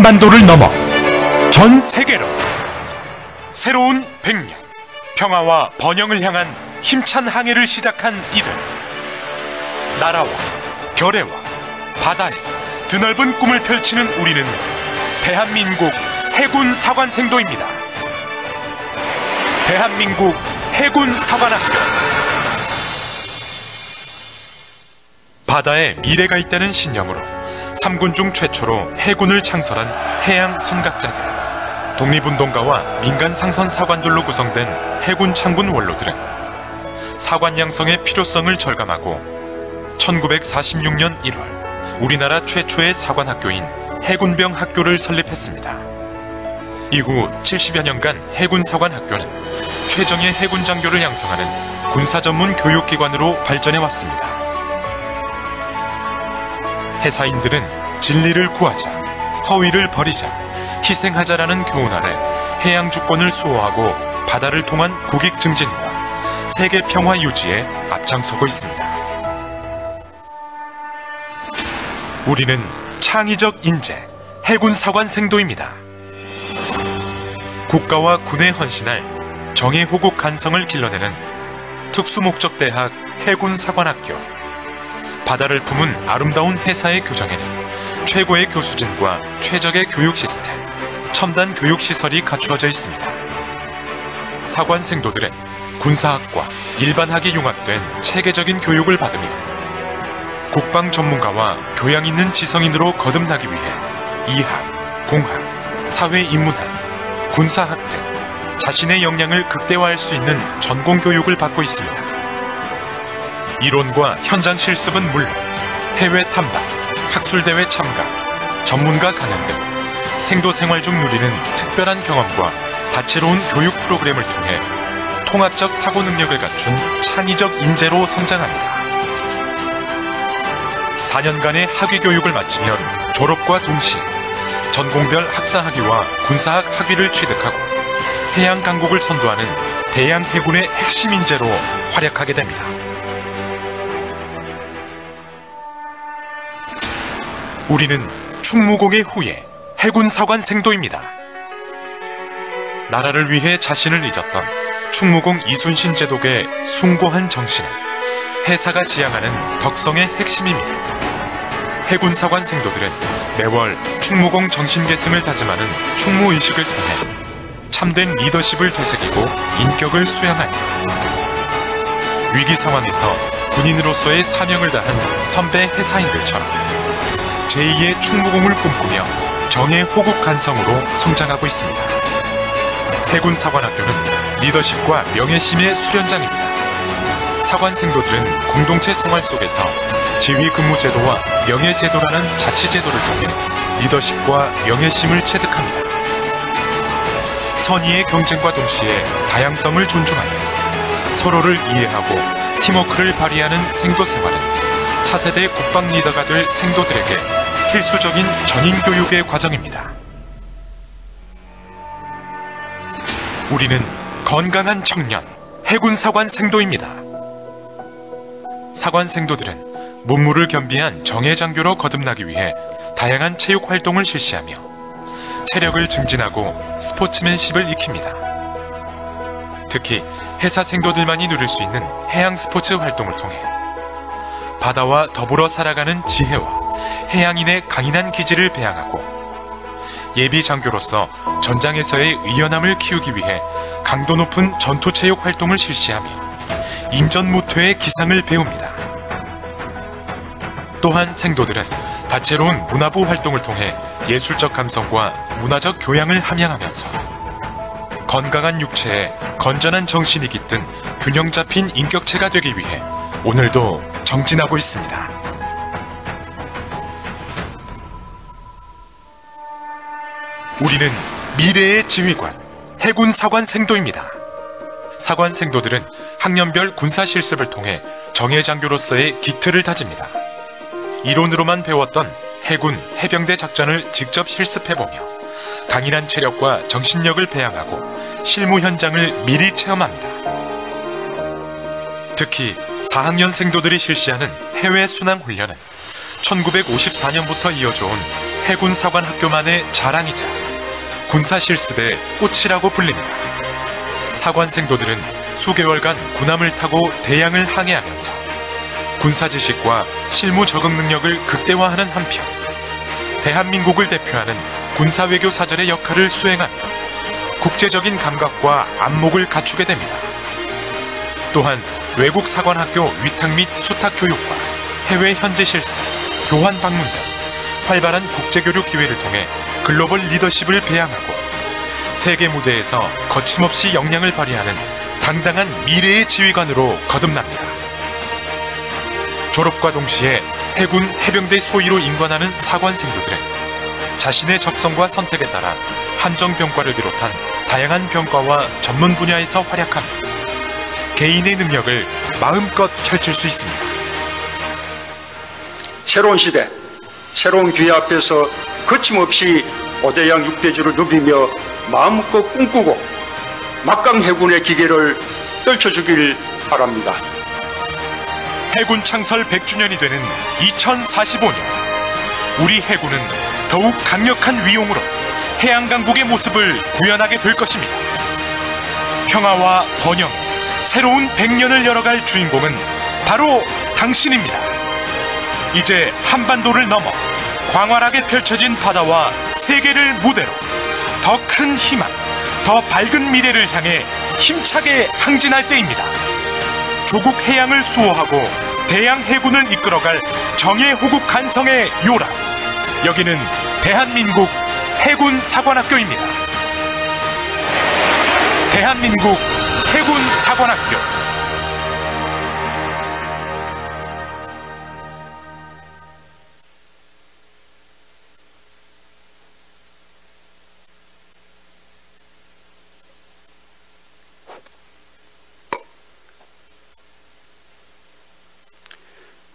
한반도를 넘어 전 세계로 새로운 100년 평화와 번영을 향한 힘찬 항해를 시작한 이들. 나라와 결의와 바다에 드넓은 꿈을 펼치는 우리는 대한민국 해군 사관생도입니다. 대한민국 해군 사관학교. 바다에 미래가 있다는 신념으로 3군 중 최초로 해군을 창설한 해양 선각자들, 독립운동가와 민간 상선 사관들로 구성된 해군 창군 원로들은 사관 양성의 필요성을 절감하고 1946년 1월 우리나라 최초의 사관학교인 해군병 학교를 설립했습니다. 이후 70여 년간 해군사관학교는 최정예 해군장교를 양성하는 군사전문 교육기관으로 발전해왔습니다. 해사인들은 진리를 구하자, 허위를 버리자, 희생하자라는 교훈 아래 해양 주권을 수호하고 바다를 통한 국익 증진과 세계 평화 유지에 앞장서고 있습니다. 우리는 창의적 인재, 해군 사관생도입니다. 국가와 군에 헌신할 정예호국 간성을 길러내는 특수목적대학 해군사관학교. 바다를 품은 아름다운 해사의 교정에는 최고의 교수진과 최적의 교육 시스템, 첨단 교육시설이 갖추어져 있습니다. 사관생도들은 군사학과, 일반학이 융합된 체계적인 교육을 받으며 국방 전문가와 교양 있는 지성인으로 거듭나기 위해 이학, 공학, 사회인문학, 군사학 등 자신의 역량을 극대화할 수 있는 전공 교육을 받고 있습니다. 이론과 현장 실습은 물론 해외 탐방, 학술대회 참가, 전문가 강연 등 생도 생활 중 누리는 특별한 경험과 다채로운 교육 프로그램을 통해 통합적 사고 능력을 갖춘 창의적 인재로 성장합니다. 4년간의 학위 교육을 마치면 졸업과 동시에 전공별 학사학위와 군사학 학위를 취득하고 해양 강국을 선도하는 대양 해군의 핵심 인재로 활약하게 됩니다. 우리는 충무공의 후예 해군 사관생도입니다. 나라를 위해 자신을 잊었던 충무공 이순신 제독의 숭고한 정신은 해사가 지향하는 덕성의 핵심입니다. 해군 사관생도들은 매월 충무공 정신계승을 다짐하는 충무의식을 통해 참된 리더십을 되새기고 인격을 수양하니 위기 상황에서 군인으로서의 사명을 다한 선배 해사인들처럼 제2의 충무공을 꿈꾸며 정예 호국 간성으로 성장하고 있습니다. 해군 사관학교는 리더십과 명예심의 수련장입니다. 사관생도들은 공동체 생활 속에서 지휘 근무 제도와 명예 제도라는 자치 제도를 통해 리더십과 명예심을 체득합니다. 선의의 경쟁과 동시에 다양성을 존중하며 서로를 이해하고 팀워크를 발휘하는 생도 생활은 차세대 국방 리더가 될 생도들에게 필수적인 전인 교육의 과정입니다. 우리는 건강한 청년, 해군 사관생도입니다. 사관생도들은 문무를 겸비한 정예장교로 거듭나기 위해 다양한 체육 활동을 실시하며 체력을 증진하고 스포츠맨십을 익힙니다. 특히 해사생도들만이 누릴 수 있는 해양 스포츠 활동을 통해 바다와 더불어 살아가는 지혜와 해양인의 강인한 기질을 배양하고 예비 장교로서 전장에서의 의연함을 키우기 위해 강도 높은 전투체육 활동을 실시하며 임전무퇴의 기상을 배웁니다. 또한 생도들은 다채로운 문화부 활동을 통해 예술적 감성과 문화적 교양을 함양하면서 건강한 육체에 건전한 정신이 깃든 균형 잡힌 인격체가 되기 위해 오늘도 정진하고 있습니다. 우리는 미래의 지휘관, 해군 사관생도입니다. 사관생도들은 학년별 군사실습을 통해 정예장교로서의 기틀을 다집니다. 이론으로만 배웠던 해군, 해병대 작전을 직접 실습해보며 강인한 체력과 정신력을 배양하고 실무 현장을 미리 체험합니다. 특히 4학년 생도들이 실시하는 해외 순항 훈련은 1954년부터 이어져온 해군사관학교만의 자랑이자 군사실습의 꽃이라고 불립니다. 사관생도들은 수개월간 군함을 타고 대양을 항해하면서 군사지식과 실무 적응 능력을 극대화하는 한편 대한민국을 대표하는 군사외교 사절의 역할을 수행하며 국제적인 감각과 안목을 갖추게 됩니다. 또한 외국 사관학교 위탁 및 수탁 교육과 해외 현지 실습, 교환 방문 등 활발한 국제교류 기회를 통해 글로벌 리더십을 배양하고 세계 무대에서 거침없이 역량을 발휘하는 당당한 미래의 지휘관으로 거듭납니다. 졸업과 동시에 해군 해병대 소위로 임관하는 사관생도들은 자신의 적성과 선택에 따라 한정병과를 비롯한 다양한 병과와 전문 분야에서 활약하며 개인의 능력을 마음껏 펼칠 수 있습니다. 새로운 시대, 새로운 기회 앞에서 거침없이 오대양 6대주를 누비며 마음껏 꿈꾸고 막강 해군의 기계를 떨쳐주길 바랍니다. 해군 창설 100주년이 되는 2045년, 우리 해군은 더욱 강력한 위용으로 해양강국의 모습을 구현하게 될 것입니다. 평화와 번영, 새로운 100년을 열어갈 주인공은 바로 당신입니다. 이제 한반도를 넘어 광활하게 펼쳐진 바다와 세계를 무대로 더 큰 희망, 더 밝은 미래를 향해 힘차게 항진할 때입니다. 조국 해양을 수호하고 대양 해군을 이끌어갈 정예호국 간성의 요람, 여기는 대한민국 해군 사관학교입니다. 대한민국 해군 사관학교.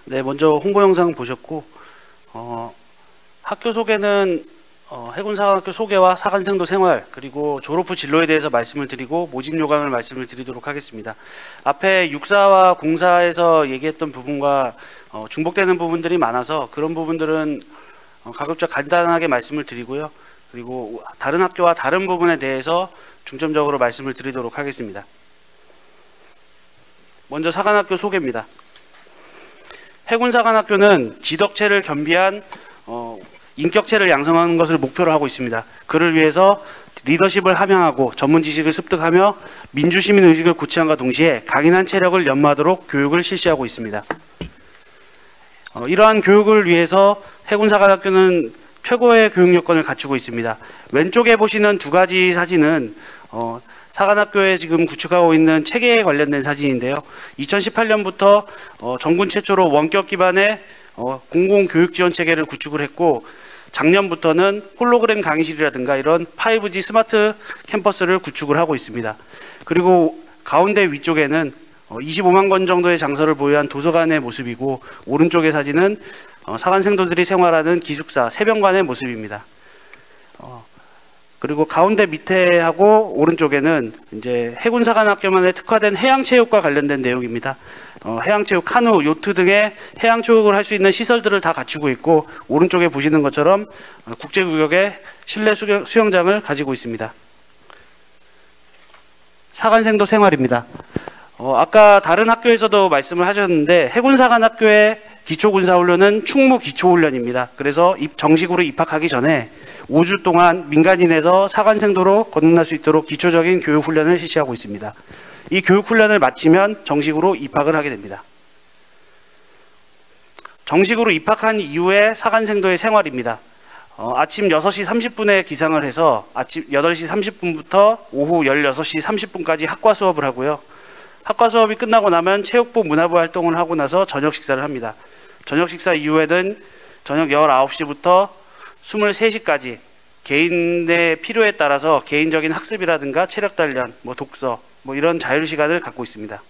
네, 먼저 홍보 영상 보셨고, 학교 소개는 해군사관학교 소개와 사관생도 생활, 그리고 졸업 후 진로에 대해서 말씀을 드리고 모집 요강을 말씀을 드리도록 하겠습니다. 앞에 육사와 공사에서 얘기했던 부분과 중복되는 부분들이 많아서 그런 부분들은 가급적 간단하게 말씀을 드리고요. 그리고 다른 학교와 다른 부분에 대해서 중점적으로 말씀을 드리도록 하겠습니다. 먼저 사관학교 소개입니다. 해군사관학교는 지덕체를 겸비한 인격체를 양성하는 것을 목표로 하고 있습니다. 그를 위해서 리더십을 함양하고 전문 지식을 습득하며 민주시민 의식을 고취함과 동시에 강인한 체력을 연마하도록 교육을 실시하고 있습니다. 이러한 교육을 위해서 해군사관학교는 최고의 교육 여건을 갖추고 있습니다. 왼쪽에 보시는 두 가지 사진은 사관학교에 지금 구축하고 있는 체계에 관련된 사진인데요. 2018년부터 전군 최초로 원격 기반의 공공교육지원 체계를 구축을 했고, 작년부터는 홀로그램 강의실이라든가 이런 5G 스마트 캠퍼스를 구축을 하고 있습니다. 그리고 가운데 위쪽에는 25만 권 정도의 장소를 보유한 도서관의 모습이고, 오른쪽의 사진은 사관생도들이 생활하는 기숙사 새병관의 모습입니다. 그리고 가운데 밑에하고 오른쪽에는 이제 해군사관학교만의 특화된 해양체육과 관련된 내용입니다. 해양체육, 카누, 요트 등의 해양체육을 할 수 있는 시설들을 다 갖추고 있고, 오른쪽에 보시는 것처럼 국제구역의 실내 수영장을 가지고 있습니다. 사관생도 생활입니다. 아까 다른 학교에서도 말씀을 하셨는데, 해군사관학교의 기초군사훈련은 충무기초훈련입니다. 그래서 정식으로 입학하기 전에 5주 동안 민간인에서 사관생도로 거듭날 수 있도록 기초적인 교육훈련을 실시하고 있습니다. 이 교육훈련을 마치면 정식으로 입학을 하게 됩니다. 정식으로 입학한 이후에 사관생도의 생활입니다. 아침 6시 30분에 기상을 해서 아침 8시 30분부터 오후 16시 30분까지 학과 수업을 하고요. 학과 수업이 끝나고 나면 체육부 문화부 활동을 하고 나서 저녁 식사를 합니다. 저녁 식사 이후에는 저녁 19시부터 23시까지 개인의 필요에 따라서 개인적인 학습이라든가 체력 단련, 독서, 이런 자유 시간을 갖고 있습니다.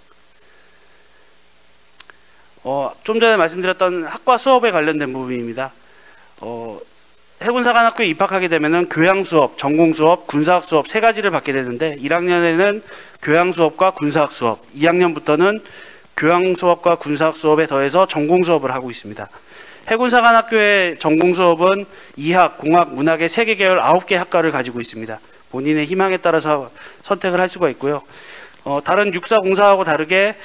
좀 전에 말씀드렸던 학과 수업에 관련된 부분입니다. 해군사관학교에 입학하게 되면은 교양 수업, 전공 수업, 군사학 수업 세 가지를 받게 되는데, 1학년에는 교양 수업과 군사학 수업, 2학년부터는 교양 수업과 군사학 수업에 더해서 전공 수업을 하고 있습니다. 해군사관학교의 전공 수업은 이학, 공학, 문학의 3개 계열 9개 학과를 가지고 있습니다. 본인의 희망에 따라서 선택을 할 수가 있고요. 다른 육사 공사하고 다르게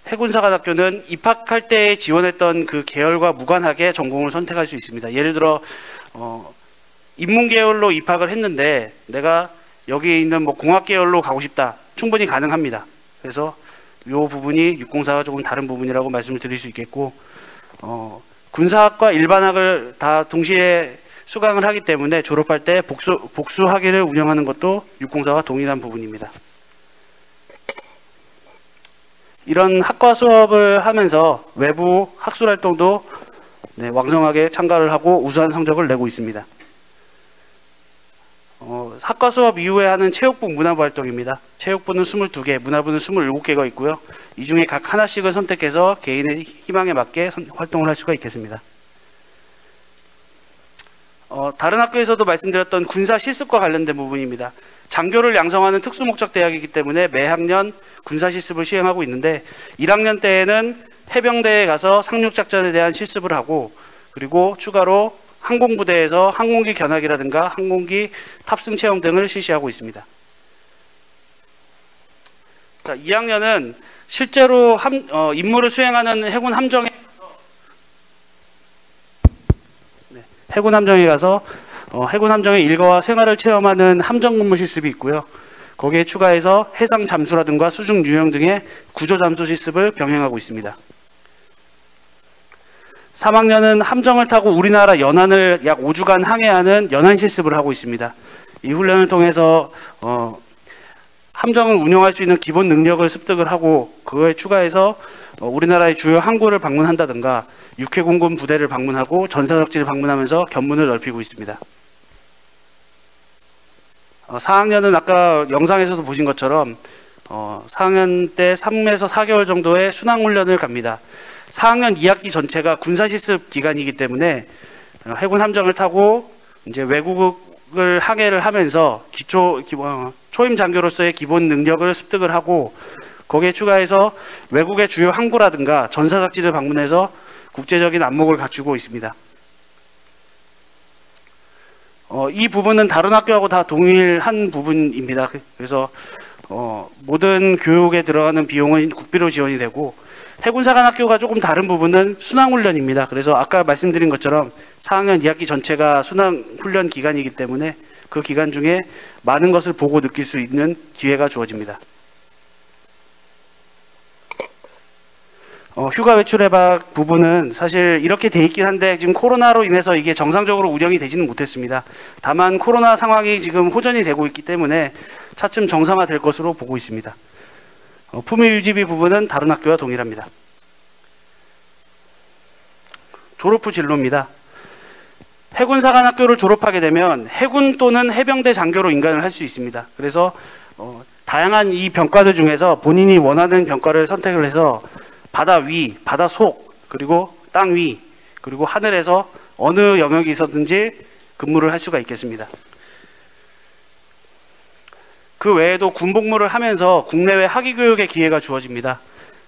해군사관학교는 입학할 때 지원했던 그 계열과 무관하게 전공을 선택할 수 있습니다. 예를 들어 인문 계열로 입학을 했는데 내가 여기 있는 뭐 공학 계열로 가고 싶다, 충분히 가능합니다. 그래서 이 부분이 육공사와 조금 다른 부분이라고 말씀을 드릴 수 있겠고, 군사학과 일반학을 다 동시에 수강을 하기 때문에 졸업할 때 복수 학위를 운영하는 것도 육공사와 동일한 부분입니다. 이런 학과 수업을 하면서 외부 학술 활동도 왕성하게 참가를 하고 우수한 성적을 내고 있습니다. 학과 수업 이후에 하는 체육부 문화부 활동입니다. 체육부는 22개, 문화부는 27개가 있고요. 이 중에 각 하나씩을 선택해서 개인의 희망에 맞게 활동을 할 수가 있겠습니다. 다른 학교에서도 말씀드렸던 군사 실습과 관련된 부분입니다. 장교를 양성하는 특수목적 대학이기 때문에 매학년 군사 실습을 시행하고 있는데 1학년 때에는 해병대에 가서 상륙작전에 대한 실습을 하고, 그리고 추가로 항공부대에서 항공기 견학이라든가 항공기 탑승 체험 등을 실시하고 있습니다. 자, 2학년은 실제로 임무를 수행하는 해군 함정에 가서 해군 함정의 일과와 생활을 체험하는 함정 근무 실습이 있고요. 거기에 추가해서 해상 잠수라든가 수중 유영 등의 구조 잠수 실습을 병행하고 있습니다. 3학년은 함정을 타고 우리나라 연안을 약 5주간 항해하는 연안 실습을 하고 있습니다. 이 훈련을 통해서 함정을 운영할 수 있는 기본 능력을 습득을 하고, 그거에 추가해서 우리나라의 주요 항구를 방문한다든가 육해공군 부대를 방문하고 전사적지를 방문하면서 견문을 넓히고 있습니다. 4학년은 아까 영상에서도 보신 것처럼 4학년 때 3에서 4개월 정도의 순항훈련을 갑니다. 4학년 2학기 전체가 군사실습 기간이기 때문에 해군 함정을 타고 이제 외국을 항해를 하면서 초임 장교로서의 기본 능력을 습득을 하고, 거기에 추가해서 외국의 주요 항구라든가 전사작지를 방문해서 국제적인 안목을 갖추고 있습니다. 이 부분은 다른 학교하고 다 동일한 부분입니다. 그래서 모든 교육에 들어가는 비용은 국비로 지원이 되고, 해군사관학교가 조금 다른 부분은 순항훈련입니다. 그래서 아까 말씀드린 것처럼 4학년 2학기 전체가 순항훈련 기간이기 때문에 그 기간 중에 많은 것을 보고 느낄 수 있는 기회가 주어집니다. 휴가 외출 해박 부분은 사실 이렇게 돼 있긴 한데 지금 코로나로 인해서 이게 정상적으로 운영이 되지는 못했습니다. 다만 코로나 상황이 지금 호전이 되고 있기 때문에 차츰 정상화될 것으로 보고 있습니다. 품위 유지비 부분은 다른 학교와 동일합니다. 졸업 후 진로입니다. 해군사관학교를 졸업하게 되면 해군 또는 해병대 장교로 인간을 할 수 있습니다. 그래서 다양한 이 병과들 중에서 본인이 원하는 병과를 선택을 해서 바다 위, 바다 속, 그리고 땅 위, 그리고 하늘에서 어느 영역이 있었든지 근무를 할 수가 있겠습니다. 그 외에도 군복무를 하면서 국내외 학위교육의 기회가 주어집니다.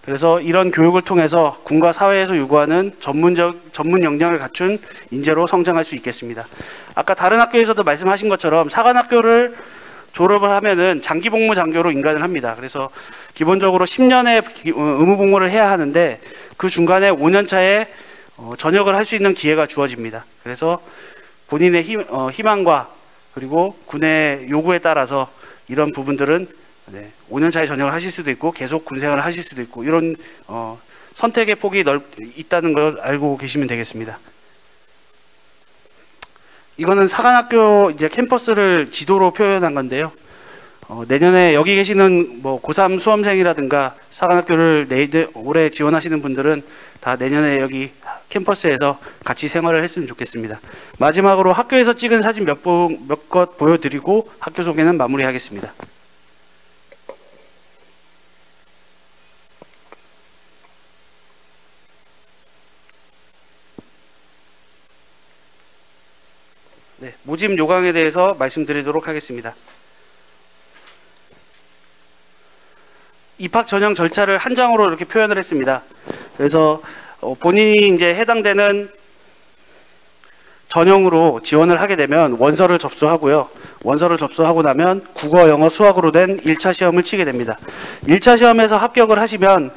그래서 이런 교육을 통해서 군과 사회에서 요구하는 전문 역량을 갖춘 인재로 성장할 수 있겠습니다. 아까 다른 학교에서도 말씀하신 것처럼 사관학교를 졸업을 하면은 장기복무 장교로 인간을 합니다. 그래서 기본적으로 10년의 의무복무를 해야 하는데 그 중간에 5년 차에 전역을 할 수 있는 기회가 주어집니다. 그래서 본인의 희망과 그리고 군의 요구에 따라서 이런 부분들은 5년 차에 전역을 하실 수도 있고 계속 군 생활을 하실 수도 있고, 이런 선택의 폭이 있다는 걸 알고 계시면 되겠습니다. 이거는 사관학교 이제 캠퍼스를 지도로 표현한 건데요. 내년에 여기 계시는 뭐 고3 수험생이라든가 사관학교를 올해 지원하시는 분들은 다 내년에 여기 캠퍼스에서 같이 생활을 했으면 좋겠습니다. 마지막으로 학교에서 찍은 사진 몇 것 보여드리고 학교 소개는 마무리하겠습니다. 네, 모집 요강에 대해서 말씀드리도록 하겠습니다. 입학 전형 절차를 한 장으로 이렇게 표현을 했습니다. 그래서 본인이 이제 해당되는 전형으로 지원을 하게 되면 원서를 접수하고요. 원서를 접수하고 나면 국어, 영어, 수학으로 된 1차 시험을 치게 됩니다. 1차 시험에서 합격을 하시면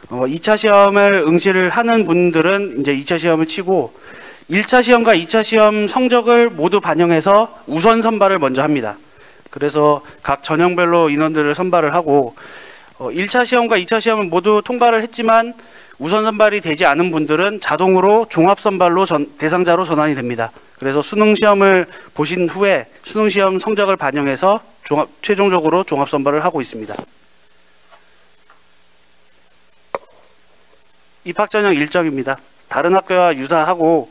2차 시험을 응시를 하는 분들은 이제 2차 시험을 치고 1차 시험과 2차 시험 성적을 모두 반영해서 우선 선발을 먼저 합니다. 그래서 각 전형별로 인원들을 선발을 하고 1차 시험과 2차 시험은 모두 통과를 했지만 우선 선발이 되지 않은 분들은 자동으로 종합 선발로 대상자로 전환이 됩니다. 그래서 수능 시험을 보신 후에 수능 시험 성적을 반영해서 최종적으로 종합 선발을 하고 있습니다. 입학 전형 일정입니다. 다른 학교와 유사하고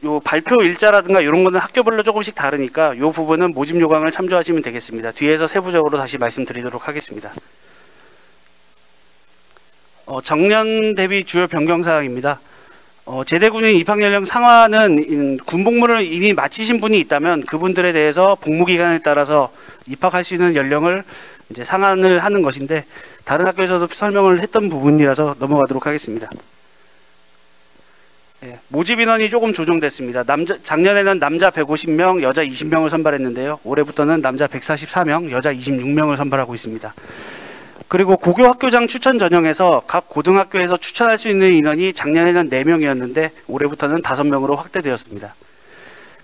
요 발표 일자라든가 이런 거는 학교별로 조금씩 다르니까 요 부분은 모집 요강을 참조하시면 되겠습니다. 뒤에서 세부적으로 다시 말씀드리도록 하겠습니다. 정년 대비 주요 변경 사항입니다. 제대군인 입학 연령 상한은 군복무를 이미 마치신 분이 있다면 그분들에 대해서 복무 기간에 따라서 입학할 수 있는 연령을 이제 상한을 하는 것인데 다른 학교에서도 설명을 했던 부분이라서 넘어가도록 하겠습니다. 모집 인원이 조금 조정됐습니다. 작년에는 남자 150명, 여자 20명을 선발했는데요. 올해부터는 남자 144명, 여자 26명을 선발하고 있습니다. 그리고 고교 학교장 추천 전형에서 각 고등학교에서 추천할 수 있는 인원이 작년에는 4명이었는데 올해부터는 5명으로 확대되었습니다.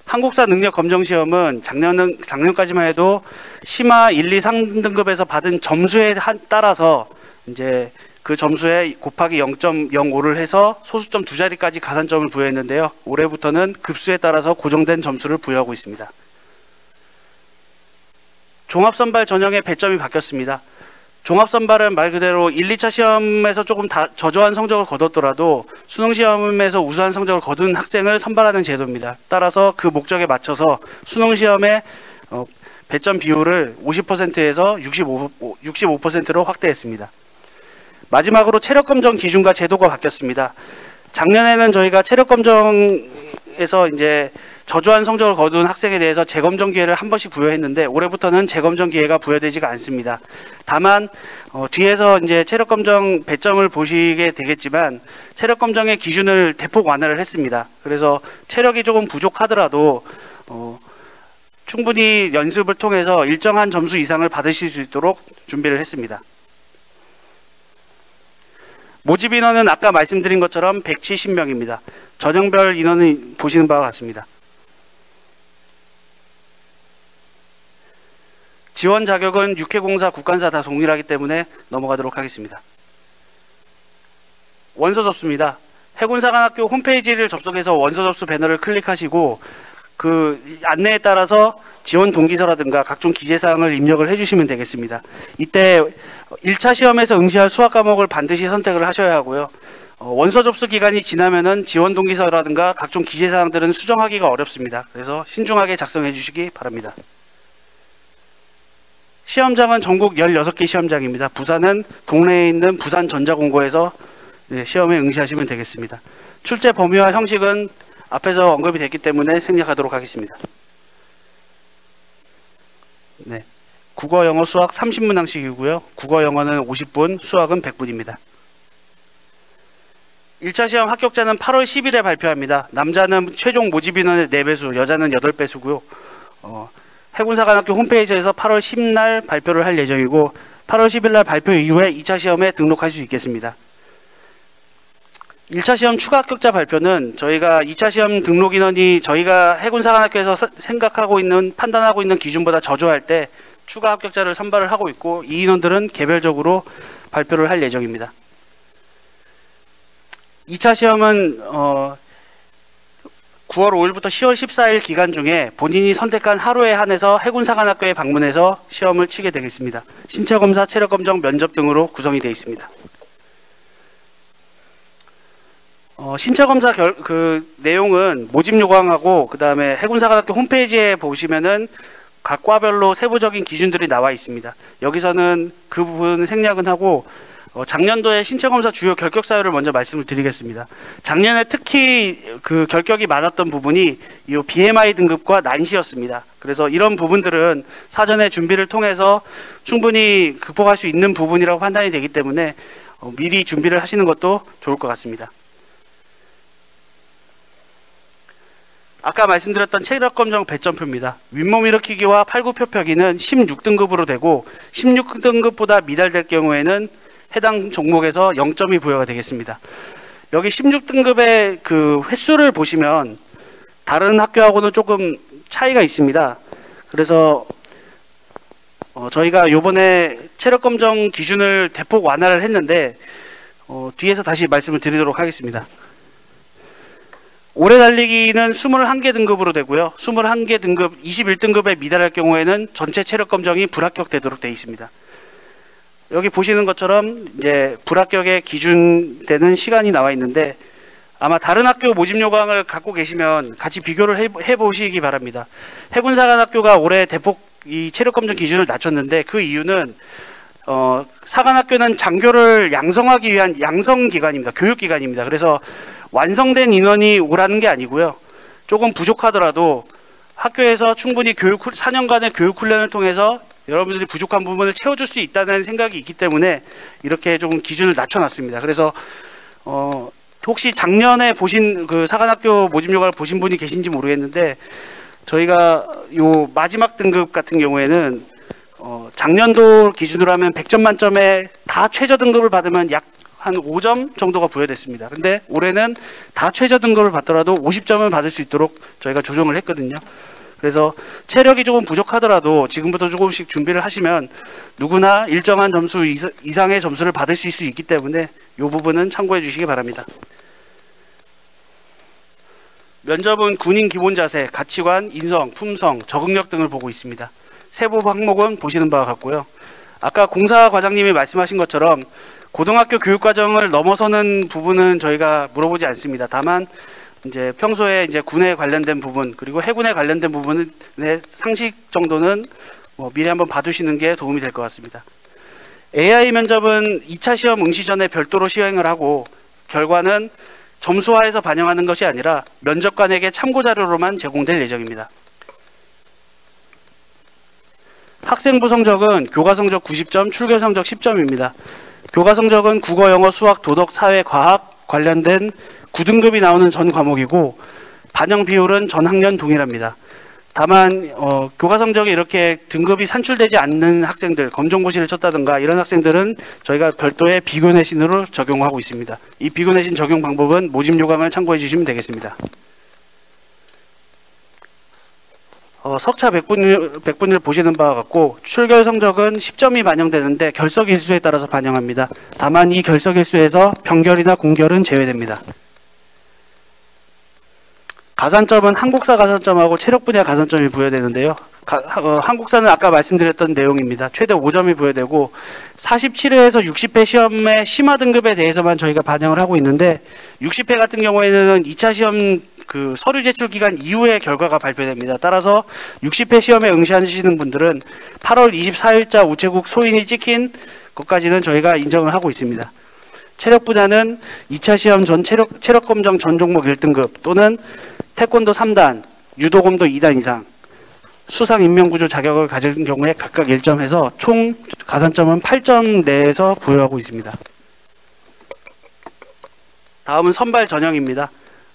한국사 능력 검정 시험은 작년까지만 해도 심화 1, 2, 3등급에서 받은 점수에 따라서 이제 그 점수에 곱하기 0.05를 해서 소수점 2자리까지 가산점을 부여했는데요. 올해부터는 급수에 따라서 고정된 점수를 부여하고 있습니다. 종합선발 전형의 배점이 바뀌었습니다. 종합선발은 말 그대로 1, 2차 시험에서 조금 저조한 성적을 거뒀더라도 수능시험에서 우수한 성적을 거둔 학생을 선발하는 제도입니다. 따라서 그 목적에 맞춰서 수능시험의 배점 비율을 50%에서 65%로 확대했습니다. 마지막으로 체력검정 기준과 제도가 바뀌었습니다. 작년에는 저희가 체력검정에서 이제 저조한 성적을 거둔 학생에 대해서 재검정 기회를 한 번씩 부여했는데 올해부터는 재검정 기회가 부여되지가 않습니다. 다만 뒤에서 이제 체력검정 배점을 보시게 되겠지만 체력검정의 기준을 대폭 완화를 했습니다. 그래서 체력이 조금 부족하더라도 충분히 연습을 통해서 일정한 점수 이상을 받으실 수 있도록 준비를 했습니다. 모집 인원은 아까 말씀드린 것처럼 170명입니다. 전형별 인원은 보시는 바와 같습니다. 지원 자격은 육해공사, 국간사 다 동일하기 때문에 넘어가도록 하겠습니다. 원서 접수입니다. 해군사관학교 홈페이지를 접속해서 원서 접수 배너를 클릭하시고 그 안내에 따라서 지원 동기서라든가 각종 기재사항을 입력을 해주시면 되겠습니다. 이때 1차 시험에서 응시할 수학 과목을 반드시 선택을 하셔야 하고요. 원서 접수 기간이 지나면은 지원 동기서라든가 각종 기재사항들은 수정하기가 어렵습니다. 그래서 신중하게 작성해 주시기 바랍니다. 시험장은 전국 16개 시험장입니다. 부산은 동네에 있는 부산전자공고에서 시험에 응시하시면 되겠습니다. 출제 범위와 형식은 앞에서 언급이 됐기 때문에 생략하도록 하겠습니다. 네, 국어, 영어, 수학 30문항씩이고요. 국어, 영어는 50분, 수학은 100분입니다. 1차 시험 합격자는 8월 10일에 발표합니다. 남자는 최종 모집 인원의 4배수, 여자는 8배수고요. 해군사관학교 홈페이지에서 8월 10일 발표를 할 예정이고 8월 10일 날 발표 이후에 2차 시험에 등록할 수 있겠습니다. 1차 시험 추가 합격자 발표는 저희가 2차 시험 등록 인원이 저희가 해군사관학교에서 생각하고 있는 판단하고 있는 기준보다 저조할 때 추가 합격자를 선발을 하고 있고 이 인원들은 개별적으로 발표를 할 예정입니다. 2차 시험은 9월 5일부터 10월 14일 기간 중에 본인이 선택한 하루에 한해서 해군사관학교에 방문해서 시험을 치게 되겠습니다. 신체검사, 체력검정, 면접 등으로 구성이 되어 있습니다. 신체검사 내용은 모집 요강하고 그 다음에 해군사관학교 홈페이지에 보시면은 각 과별로 세부적인 기준들이 나와 있습니다. 여기서는 그 부분 생략은 하고 작년도에 신체검사 주요 결격 사유를 먼저 말씀을 드리겠습니다. 작년에 특히 그 결격이 많았던 부분이 이 BMI 등급과 난시였습니다. 그래서 이런 부분들은 사전에 준비를 통해서 충분히 극복할 수 있는 부분이라고 판단이 되기 때문에 미리 준비를 하시는 것도 좋을 것 같습니다. 아까 말씀드렸던 체력검정 배점표입니다. 윗몸 일으키기와 팔굽혀펴기는 16등급으로 되고 16등급보다 미달될 경우에는 해당 종목에서 0점이 부여가 되겠습니다. 여기 16등급의 그 횟수를 보시면 다른 학교하고는 조금 차이가 있습니다. 그래서 저희가 요번에 체력검정 기준을 대폭 완화를 했는데 뒤에서 다시 말씀을 드리도록 하겠습니다. 오래 달리기는 21개 등급으로 되고요. 21개 등급, 21등급에 미달할 경우에는 전체 체력 검정이 불합격되도록 되어 있습니다. 여기 보시는 것처럼 이제 불합격에 기준되는 시간이 나와 있는데 아마 다른 학교 모집 요강을 갖고 계시면 같이 비교를 해보시기 바랍니다. 해군사관학교가 올해 대폭 이 체력 검정 기준을 낮췄는데 그 이유는 사관학교는 장교를 양성하기 위한 양성기관입니다. 교육기관입니다. 그래서 완성된 인원이 오라는 게 아니고요. 조금 부족하더라도 학교에서 충분히 4년간의 교육 훈련을 통해서 여러분들이 부족한 부분을 채워줄 수 있다는 생각이 있기 때문에 이렇게 조금 기준을 낮춰놨습니다. 그래서 혹시 작년에 보신 그 사관학교 모집 요강을 보신 분이 계신지 모르겠는데 저희가 요 마지막 등급 같은 경우에는 작년도 기준으로 하면 100점 만점에 다 최저 등급을 받으면 약 한 5점 정도가 부여됐습니다. 근데 올해는 다 최저 등급을 받더라도 50점을 받을 수 있도록 저희가 조정을 했거든요. 그래서 체력이 조금 부족하더라도 지금부터 조금씩 준비를 하시면 누구나 일정한 점수 이상의 점수를 받을 수 있기 때문에 이 부분은 참고해 주시기 바랍니다. 면접은 군인 기본 자세, 가치관, 인성, 품성, 적응력 등을 보고 있습니다. 세부 항목은 보시는 바와 같고요. 아까 공사 과장님이 말씀하신 것처럼 고등학교 교육과정을 넘어서는 부분은 저희가 물어보지 않습니다. 다만 이제 평소에 이제 군에 관련된 부분 그리고 해군에 관련된 부분의 상식 정도는 미리 한번 봐두시는 게 도움이 될 것 같습니다. AI 면접은 2차 시험 응시 전에 별도로 시행을 하고 결과는 점수화해서 반영하는 것이 아니라 면접관에게 참고자료로만 제공될 예정입니다. 학생부 성적은 교과 성적 90점, 출결 성적 10점입니다. 교과 성적은 국어, 영어, 수학, 도덕, 사회, 과학 관련된 9등급이 나오는 전 과목이고 반영 비율은 전 학년 동일합니다. 다만 교과 성적이 이렇게 등급이 산출되지 않는 학생들, 검정고시를 쳤다든가 이런 학생들은 저희가 별도의 비교내신으로 적용하고 있습니다. 이 비교내신 적용 방법은 모집 요강을 참고해 주시면 되겠습니다. 석차 100분위를 보시는 바와 같고 출결 성적은 10점이 반영되는데 결석 일수에 따라서 반영합니다. 다만 이 결석 일수에서 병결이나 공결은 제외됩니다. 가산점은 한국사 가산점하고 체력 분야 가산점이 부여되는데요. 한국사는 아까 말씀드렸던 내용입니다. 최대 5점이 부여되고 47회에서 60회 시험의 심화 등급에 대해서만 저희가 반영을 하고 있는데 60회 같은 경우에는 2차 시험 그 서류 제출 기간 이후에 결과가 발표됩니다. 따라서 60회 시험에 응시하시는 분들은 8월 24일자 우체국 소인이 찍힌 것까지는 저희가 인정을 하고 있습니다. 체력 분야는 2차 시험 전 체력 검정 전 종목 1등급 또는 태권도 3단, 유도검도 2단 이상, 수상 인명구조 자격을 가진 경우에 각각 1점 해서 총 가산점은 8점 내에서 부여하고 있습니다. 다음은 선발 전형입니다.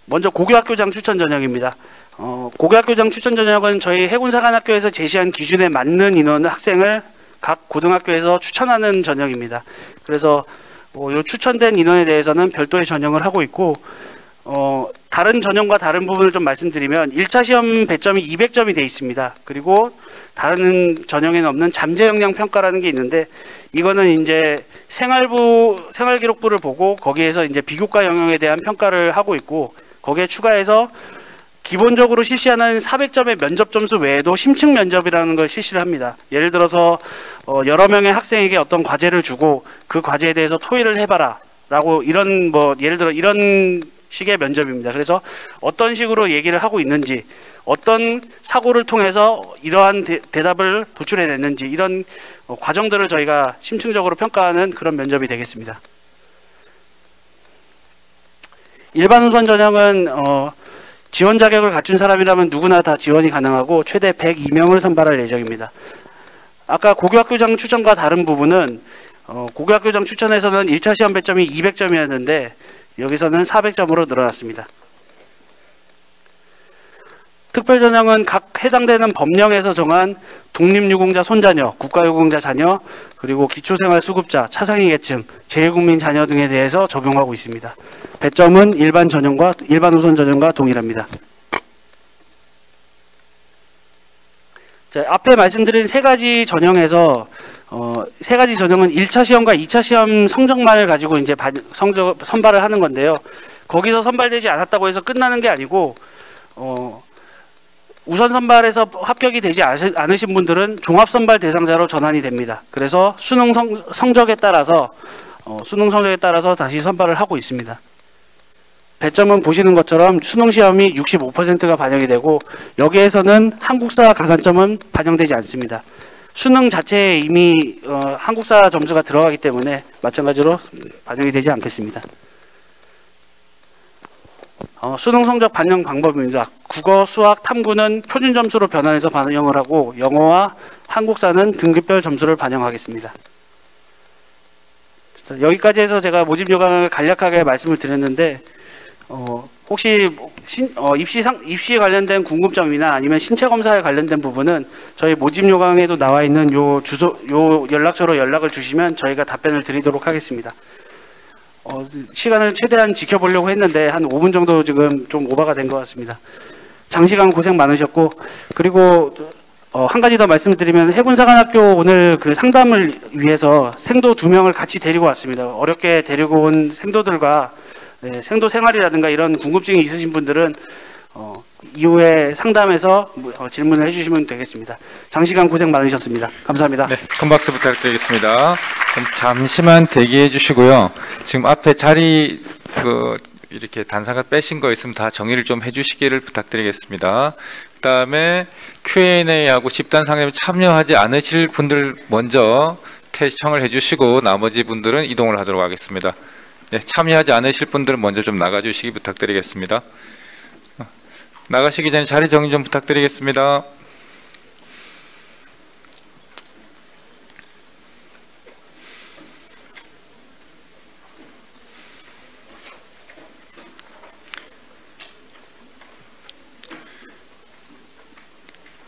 먼저 고교학교장 추천 전형입니다. 고교학교장 추천 전형은 저희 해군사관학교에서 제시한 기준에 맞는 인원 학생을 각 고등학교에서 추천하는 전형입니다. 그래서 요 추천된 인원에 대해서는 별도의 전형을 하고 있고 다른 전형과 다른 부분을 좀 말씀드리면 1차 시험 배점이 200점이 되어 있습니다. 그리고 다른 전형에는 없는 잠재 역량 평가라는 게 있는데 이거는 이제 생활기록부를 보고 거기에서 이제 비교과 영역에 대한 평가를 하고 있고 거기에 추가해서 기본적으로 실시하는 400점의 면접 점수 외에도 심층 면접이라는 걸 실시를 합니다. 예를 들어서 여러 명의 학생에게 어떤 과제를 주고 그 과제에 대해서 토의를 해봐라 라고 이런 예를 들어 이런 식의 면접입니다. 그래서 어떤 식으로 얘기를 하고 있는지 어떤 사고를 통해서 이러한 대답을 도출해냈는지 이런 과정들을 저희가 심층적으로 평가하는 그런 면접이 되겠습니다. 일반 우선 전형은 지원 자격을 갖춘 사람이라면 누구나 다 지원이 가능하고 최대 102명을 선발할 예정입니다. 아까 고교학교장 추천과 다른 부분은 고교학교장 추천에서는 1차 시험 배점이 200점이었는데 여기서는 400점으로 늘어났습니다. 특별전형은 각 해당되는 법령에서 정한 독립유공자 손자녀, 국가유공자 자녀, 그리고 기초생활수급자, 차상위 계층, 재외국민 자녀 등에 대해서 적용하고 있습니다. 배점은 일반 우선 전형과 동일합니다. 자, 앞에 말씀드린 세 가지 전형에서 세 가지 전형은 1차 시험과 2차 시험 성적만을 가지고 이제 선발을 하는 건데요. 거기서 선발되지 않았다고 해서 끝나는 게 아니고 우선 선발에서 합격이 되지 않으신 분들은 종합 선발 대상자로 전환이 됩니다. 그래서 수능 성적에 따라서 다시 선발을 하고 있습니다. 배점은 보시는 것처럼 수능 시험이 65%가 반영이 되고 여기에서는 한국사 가산점은 반영되지 않습니다. 수능 자체에 이미 한국사 점수가 들어가기 때문에 마찬가지로 반영이 되지 않겠습니다. 수능 성적 반영 방법입니다. 국어, 수학, 탐구는 표준 점수로 변환해서 반영을 하고 영어와 한국사는 등급별 점수를 반영하겠습니다. 여기까지 해서 제가 모집 요강을 간략하게 말씀을 드렸는데 혹시 입시 관련된 궁금점이나 아니면 신체 검사에 관련된 부분은 저희 모집 요강에도 나와 있는 요 연락처로 연락을 주시면 저희가 답변을 드리도록 하겠습니다. 시간을 최대한 지켜보려고 했는데 한 5분 정도 지금 좀 오버가 된 것 같습니다. 장시간 고생 많으셨고, 그리고 한 가지 더 말씀드리면 해군사관학교 오늘 그 상담을 위해서 생도 2명을 같이 데리고 왔습니다. 어렵게 데리고 온 생도들과 생도 생활이라든가 이런 궁금증이 있으신 분들은 이후에 상담에서 질문을 해주시면 되겠습니다. 장시간 고생 많으셨습니다. 감사합니다. 네, 큰 박수 부탁드리겠습니다. 그럼 잠시만 대기해 주시고요. 지금 앞에 자리 이렇게 단상가 빼신 거 있으면 다 정리를 좀 해주시기를 부탁드리겠습니다. 그 다음에 Q&A하고 집단 상담에 참여하지 않으실 분들 먼저 시청을 해주시고 나머지 분들은 이동을 하도록 하겠습니다. 네, 참여하지 않으실 분들은 먼저 좀 나가주시기 부탁드리겠습니다. 나가시기 전에 자리 정리 좀 부탁드리겠습니다.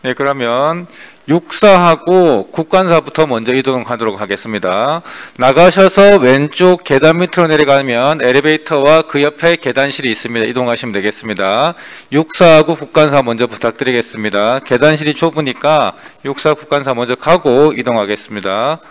네, 그러면 육사하고 국관사부터 먼저 이동하도록 하겠습니다. 나가셔서 왼쪽 계단 밑으로 내려가면 엘리베이터와 그 옆에 계단실이 있습니다. 이동하시면 되겠습니다. 육사하고 국관사 먼저 부탁드리겠습니다. 계단실이 좁으니까 육사, 국관사 먼저 가고 이동하겠습니다.